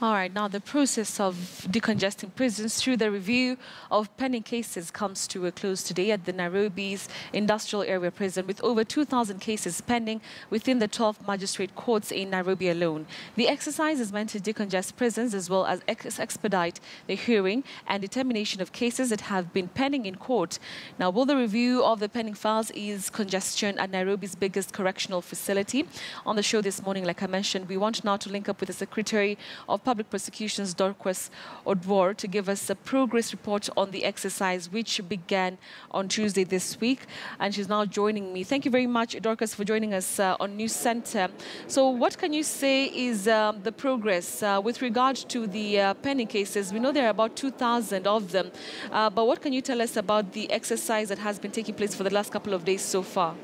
All right, now the process of decongesting prisons through the review of pending cases comes to a close today at the Nairobi's Industrial Area Prison, with over 2,000 cases pending within the 12 magistrate courts in Nairobi alone. The exercise is meant to decongest prisons as well as expedite the hearing and determination of cases that have been pending in court. Now, will the review of the pending files ease congestion at Nairobi's biggest correctional facility? On the show this morning, like I mentioned, we want now to link up with the Secretary of Public Prosecutions, Dorcas Odour, to give us a progress report on the exercise, which began on Tuesday this week. And she's now joining me. Thank you very much, Dorcas, for joining us on News Center. So what can you say is the progress with regard to the pending cases? We know there are about 2,000 of them. But what can you tell us about the exercise that has been taking place for the last couple of days so far?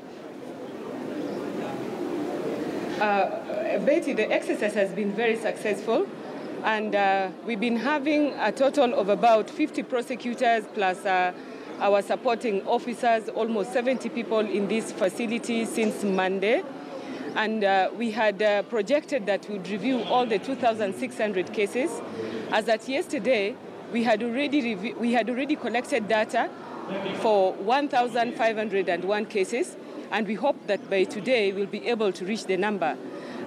Betty, the exercise has been very successful, and we've been having a total of about 50 prosecutors plus our supporting officers, almost 70 people in this facility since Monday. And we had projected that we'd review all the 2,600 cases. As at yesterday, we had already collected data for 1,501 cases, and we hope that by today we'll be able to reach the number.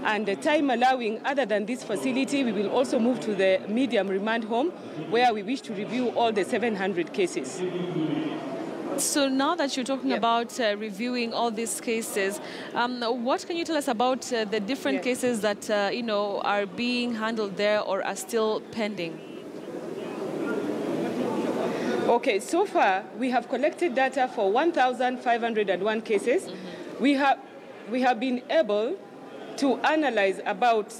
And the time allowing, other than this facility, we will also move to the medium remand home, where we wish to review all the 700 cases. So now that you're talking about reviewing all these cases, what can you tell us about the different cases that are being handled there or are still pending? Okay, so far we have collected data for 1,501 cases. Mm-hmm. We have been able to analyze about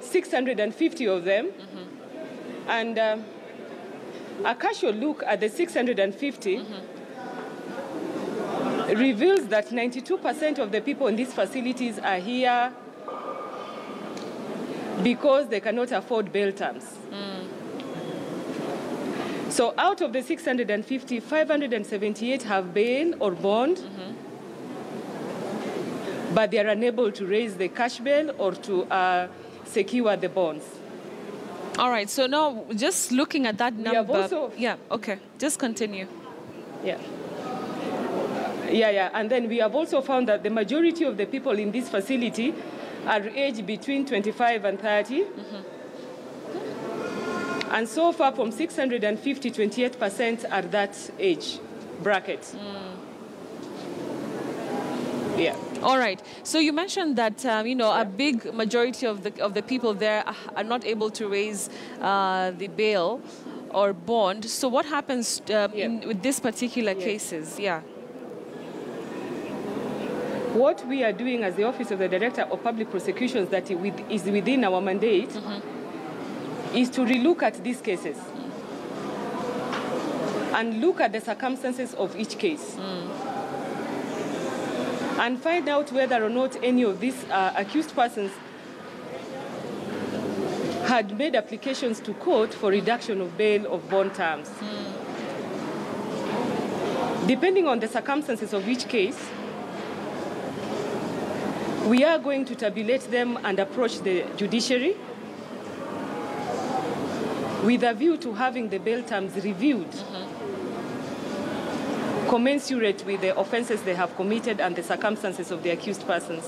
650 of them. Mm-hmm. And a casual look at the 650 reveals that 92% of the people in these facilities are here because they cannot afford bail terms. So out of the 650, 578 have bail or bond, but they are unable to raise the cash bail or to secure the bonds. All right, so now just looking at that number. Just continue. And then we have also found that the majority of the people in this facility are aged between 25 and 30. And so far from 650, 28% are that age bracket. All right. So you mentioned that a big majority of the people there are not able to raise the bail or bond. So what happens with these particular cases? What we are doing as the Office of the Director of Public Prosecutions that is within our mandate is to relook at these cases and look at the circumstances of each case and find out whether or not any of these accused persons had made applications to court for reduction of bail of bond terms. Depending on the circumstances of each case, we are going to tabulate them and approach the judiciary with a view to having the bail terms reviewed, commensurate with the offenses they have committed and the circumstances of the accused persons.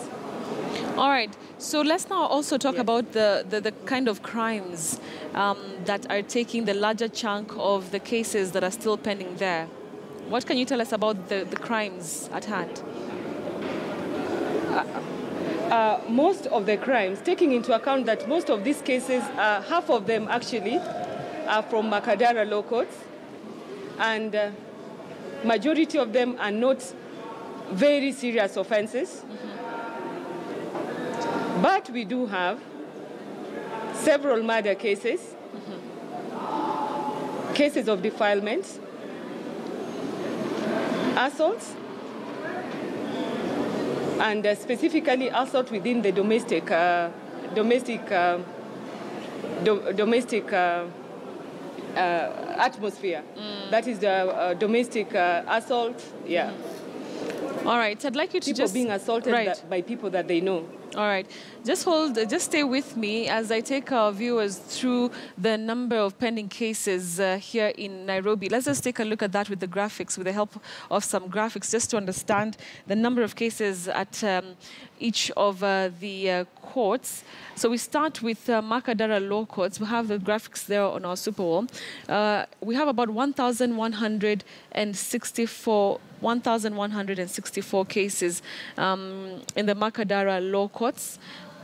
All right. So let's now also talk about the kind of crimes that are taking the larger chunk of the cases that are still pending there. What can you tell us about the crimes at hand? Most of the crimes, taking into account that most of these cases, half of them actually are from Makadara law courts, and majority of them are not very serious offenses. But we do have several murder cases, cases of defilement, assaults, and specifically assault within the domestic atmosphere. That is the domestic assault. All right, so I'd like you to people being assaulted by people that they know. All right. Just stay with me as I take our viewers through the number of pending cases here in Nairobi. Let's just take a look at that with the graphics, with the help of some graphics, just to understand the number of cases at each of the courts. So we start with Makadara Law Courts. We have the graphics there on our super wall. We have about 1,164 cases in the Makadara Law Courts.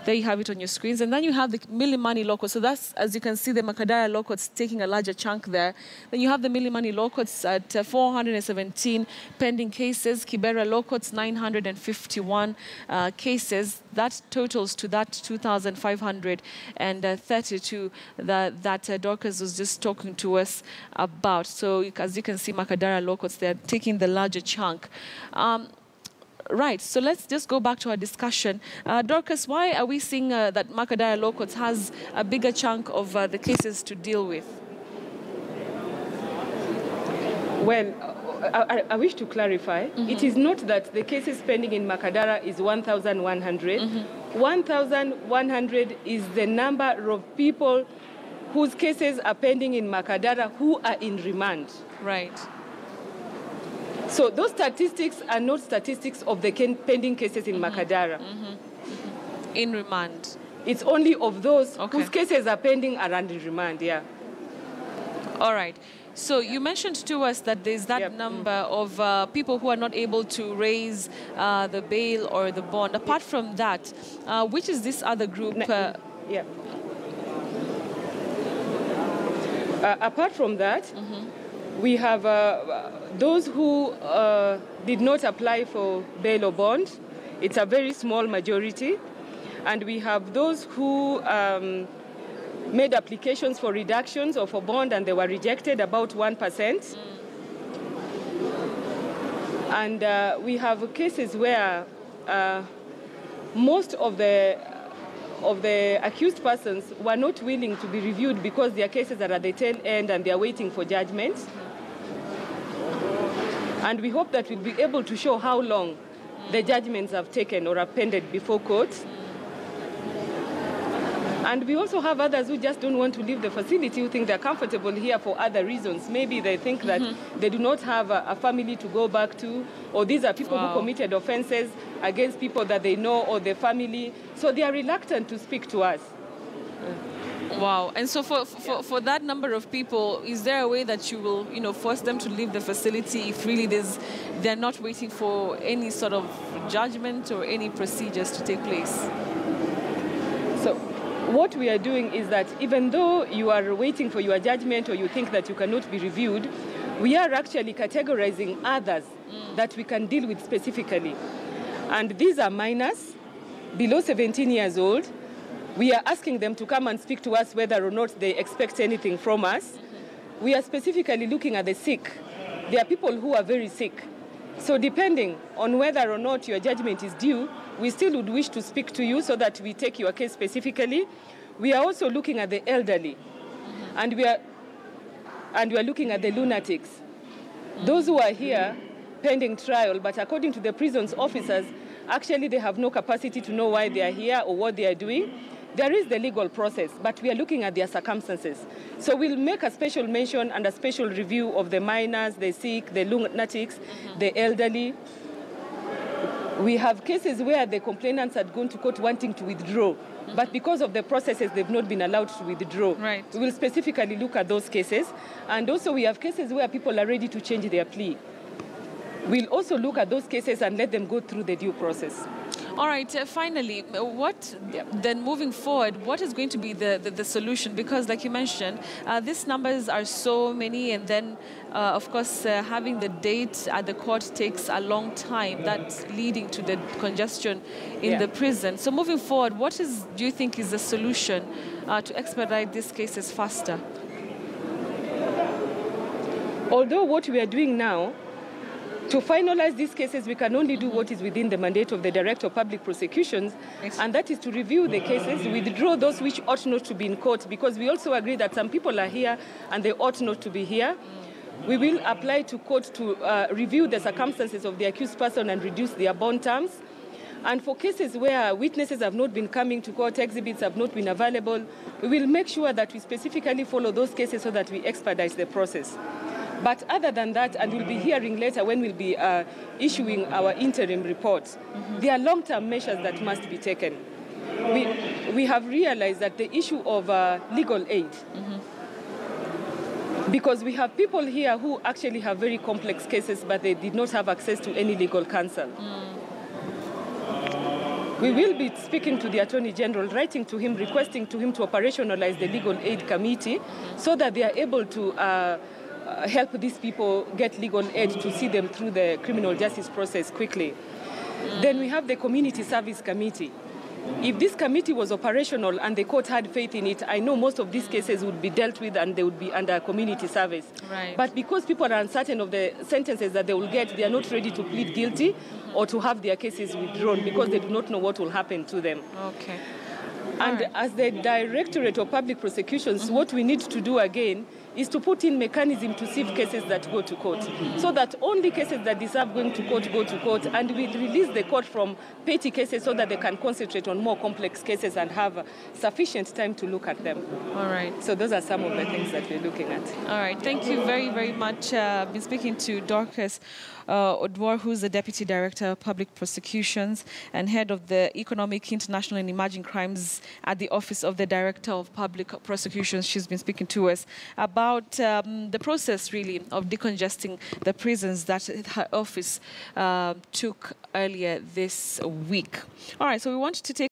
There you have it on your screens. And then you have the Milimani Law Courts. So that's, as you can see, the Makadara Law Courts taking a larger chunk there. Then you have the Milimani Law Courts at 417 pending cases. Kibera Law Courts, 951 cases. That totals to that 2,532 that Dorcas was just talking to us about. So as you can see, Makadara Law Courts, they're taking the larger chunk. Right, so let's just go back to our discussion. Dorcas, why are we seeing that Makadara Law Courts has a bigger chunk of the cases to deal with? Well, I wish to clarify. It is not that the cases pending in Makadara is 1,100. 1,100 is the number of people whose cases are pending in Makadara who are in remand. Right. So those statistics are not statistics of the pending cases in Makadara. In remand. It's only of those whose cases are pending are under remand, yeah. All right. So you mentioned to us that there's that number of people who are not able to raise the bail or the bond. Apart from that, which is this other group? Apart from that, we have those who did not apply for bail or bond. It's a very small majority. And we have those who made applications for reductions or for bond and they were rejected, about 1%. And we have cases where most of the accused persons were not willing to be reviewed because their cases are at the tail end and they are waiting for judgment. And we hope that we'll be able to show how long the judgments have taken or are pended before court. And we also have others who just don't want to leave the facility, who think they're comfortable here for other reasons. Maybe they think that they do not have a family to go back to, or these are people who committed offenses against people that they know or their family. So they are reluctant to speak to us. Wow. And so for that number of people, is there a way that you will, force them to leave the facility if really they're not waiting for any sort of judgment or any procedures to take place? So what we are doing is that even though you are waiting for your judgment or you think that you cannot be reviewed, we are actually categorizing others that we can deal with specifically. And these are minors below 17 years old. We are asking them to come and speak to us whether or not they expect anything from us. We are specifically looking at the sick. There are people who are very sick. So depending on whether or not your judgment is due, we still would wish to speak to you so that we take your case specifically. We are also looking at the elderly, and we are looking at the lunatics. Those who are here pending trial, but according to the prison's officers, actually they have no capacity to know why they are here or what they are doing. There is the legal process, but we are looking at their circumstances. So we'll make a special mention and a special review of the minors, the sick, the lunatics, the elderly. We have cases where the complainants had gone to court wanting to withdraw, but because of the processes, they've not been allowed to withdraw. Right. We will specifically look at those cases. And also we have cases where people are ready to change their plea. We'll also look at those cases and let them go through the due process. All right, finally, then moving forward, what is going to be the solution? Because like you mentioned, these numbers are so many, and then, of course, having the date at the court takes a long time. That's leading to the congestion in the prison. So moving forward, do you think is the solution to expedite these cases faster? Although what we are doing now, to finalize these cases, we can only do what is within the mandate of the Director of Public Prosecutions, and that is to review the cases, withdraw those which ought not to be in court, because we also agree that some people are here and they ought not to be here. We will apply to court to review the circumstances of the accused person and reduce their bond terms. And for cases where witnesses have not been coming to court, exhibits have not been available, we will make sure that we specifically follow those cases so that we expedite the process. But other than that, and we'll be hearing later when we'll be issuing our interim reports, there are long-term measures that must be taken. We have realized that the issue of legal aid, because we have people here who actually have very complex cases, but they did not have access to any legal counsel. We will be speaking to the Attorney General, writing to him, requesting to him to operationalize the Legal Aid Committee so that they are able to help these people get legal aid to see them through the criminal justice process quickly. Then we have the Community Service Committee. If this committee was operational and the court had faith in it, I know most of these cases would be dealt with and they would be under community service. Right. But because people are uncertain of the sentences that they will get, they are not ready to plead guilty or to have their cases withdrawn because they do not know what will happen to them. Okay. And as the Directorate of Public Prosecutions, what we need to do again is to put in mechanism to sieve cases that go to court, so that only cases that deserve going to court go to court, and we release the court from petty cases so that they can concentrate on more complex cases and have sufficient time to look at them. All right. So those are some of the things that we're looking at. All right. Thank you very, very much. I've been speaking to Dorcas Odour, who's the Deputy Director of Public Prosecutions and Head of the Economic, International and Emerging Crimes at the Office of the Director of Public Prosecutions. She's been speaking to us about the process, really, of decongesting the prisons that her office took earlier this week. All right, so we want to take